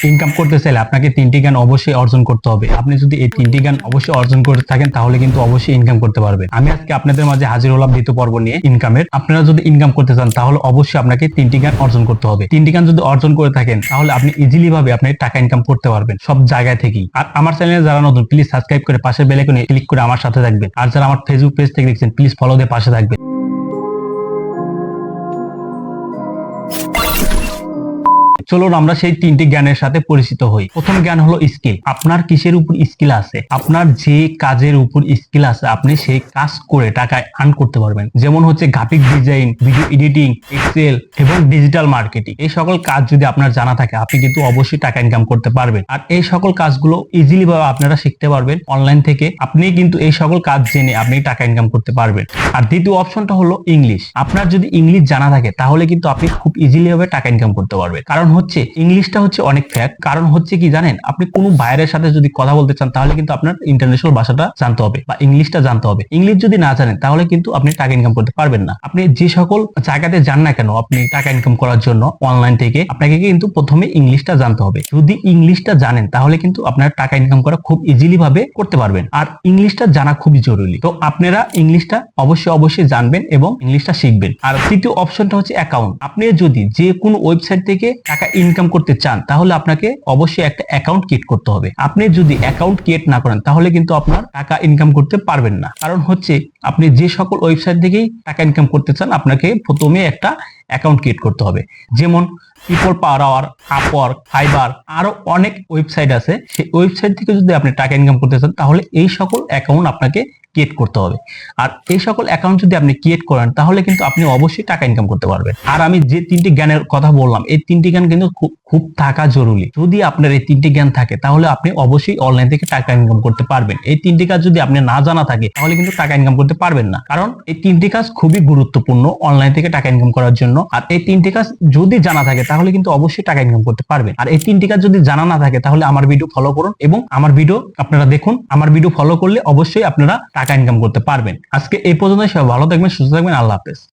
Income করতে চাইলে আপনাকে 3টি জ্ঞান অবশ্যই অর্জন করতে হবে। আপনি যদি এই 3টি জ্ঞান অবশ্যই অর্জন করে থাকেন তাহলে কিন্তু অবশ্যই ইনকাম করতে পারবেন। আমি আজকে আপনাদের মাঝে হাজির হলাম দ্বিতীয় পর্ব নিয়ে ইনকামের। আপনারা যদি ইনকাম করতে চান তাহলে অবশ্যই আপনাকে 3টি জ্ঞান অর্জন করতে হবে। 3টি জ্ঞান যদি অর্জন করে থাকেন তাহলে আপনি ইজিলি ভাবে আপনি টাকা ইনকাম করতে পারবেন সব জায়গা থেকেই। আর আমার চ্যানেলে যারা নতুন প্লিজ সাবস্ক্রাইব করে পাশের বেল আইকনে ক্লিক করে আমার সাথে থাকবেন। আর যারা আমার ফেসবুক পেজ থেকে দেখছেন প্লিজ ফলো দিয়ে পাশে থাকবেন। চলুন আমরা সেই 3টি জ্ঞানের সাথে পরিচিত হই। প্রথম জ্ঞান হলো স্কিল। আপনার কিসের উপর স্কিল আছে, আপনার যে কাজের উপর স্কিল আছে আপনি সেই কাজ করে টাকা আর্ন করতে পারবেন। যেমন হচ্ছে graphic design, video editing, Excel এবং ডিজিটাল মার্কেটিং। এই সকল কাজ যদি আপনার জানা থাকে আপনি কিন্তু অবশ্যই টাকা ইনকাম করতে পারবেন। আর এই সকল কাজগুলো ইজিলি ভাবে আপনারা শিখতে পারবেন অনলাইন থেকে। আপনি কিন্তু এই সকল কাজ জেনে আপনি টাকা ইনকাম করতে পারবেন। আর দ্বিতীয় অপশনটা হলো ইংলিশ। আপনার যদি ইংলিশ জানা থাকে তাহলে কিন্তু আপনি খুব ইজিলি ভাবে টাকা ইনকাম করতে পারবেন। কারণ হচ্ছে ইংলিশটা হচ্ছে অনেক ফ্যাক্ট। কারণ হচ্ছে কি জানেন, আপনি কোনো বাইরের সাথে যদি কথা বলতে চান তাহলে কিন্তু আপনার ইন্টারন্যাশনাল ভাষাটা জানতে হবে বা ইংলিশটা জানতে হবে। ইংলিশ যদি না জানেন তাহলে কিন্তু আপনি টাকা ইনকাম করতে পারবেন না। আপনি যে সকল জায়গাতে যান না কেন আপনি টাকা ইনকাম করার জন্য অনলাইন থেকে, আপনাকে কিন্তু প্রথমে ইংলিশটা জানতে হবে। যদি ইংলিশটা জানেন তাহলে কিন্তু আপনার টাকা ইনকাম করা খুব ইজিলি ভাবে করতে পারবেন। আর ইংলিশটা জানা খুবই জরুরি। তো আপনারা ইংলিশটা অবশ্যই জানবেন এবং ইংলিশটা শিখবেন। আর তৃতীয় অপশনটা হচ্ছে অ্যাকাউন্ট। আপনি যদি যে কোনো ওয়েবসাইট থেকে টাকা ইনকাম করতে চান তাহলে আপনাকে অবশ্যই একটা অ্যাকাউন্ট ক্রিয়েট করতে হবে। আপনি যদি অ্যাকাউন্ট ক্রিয়েট না করেন তাহলে কিন্তু আপনার টাকা ইনকাম করতে পারবেন না। কারণ হচ্ছে আপনি যে সকল ওয়েবসাইট থেকেই টাকা ইনকাম করতে চান আপনাকে প্রথমে একটা অ্যাকাউন্ট ক্রিয়েট করতে হবে। যেমন পিপল পাওয়ার আওয়ার, আপওয়ার্ক, ফাইবার, আরো অনেক ওয়েবসাইট আছে। সেই ওয়েবসাইট থেকে যদি আপনি টাকা ইনকাম করতে চান তাহলে এই সকল অ্যাকাউন্ট আপনাকে ক্রিয়েট করতে হবে। আর এই সকল অ্যাকাউন্ট যদি আপনি ক্রিয়েট করেন তাহলে কিন্তু আপনি অবশ্যই টাকা ইনকাম করতে পারবেন। আর আমি যে 3টি জ্ঞানের কথা বললাম এই 3টি জ্ঞান কিন্তু খুব থাকা জরুরি। যদি আপনার এই 3টি জ্ঞান থাকে তাহলে আপনি অবশ্যই অনলাইন থেকে টাকা ইনকাম করতে পারবেন। এই 3টি কাজ যদি আপনি না জানা থাকে তাহলে কিন্তু টাকা ইনকাম করতে পারবেন না। কারণ এই 3টি কাজ খুবই গুরুত্বপূর্ণ অনলাইন থেকে টাকা ইনকাম করার জন্য। আর এই 3টি কাজ যদি জানা থাকে তাহলে কিন্তু অবশ্যই টাকা ইনকাম করতে পারবেন। আর এই 3টি কাজ যদি জানা না থাকে তাহলে আমার ভিডিও ফলো করুন এবং আমার ভিডিও আপনারা দেখুন। আমার ভিডিও ফলো করলে অবশ্যই আপনারা টাকা ইনকাম করতে পারবেন। আজকে এই পর্যন্ত, সবাই ভালো থাকবেন, সুস্থ থাকবেন। আল্লাহ হাফেজ।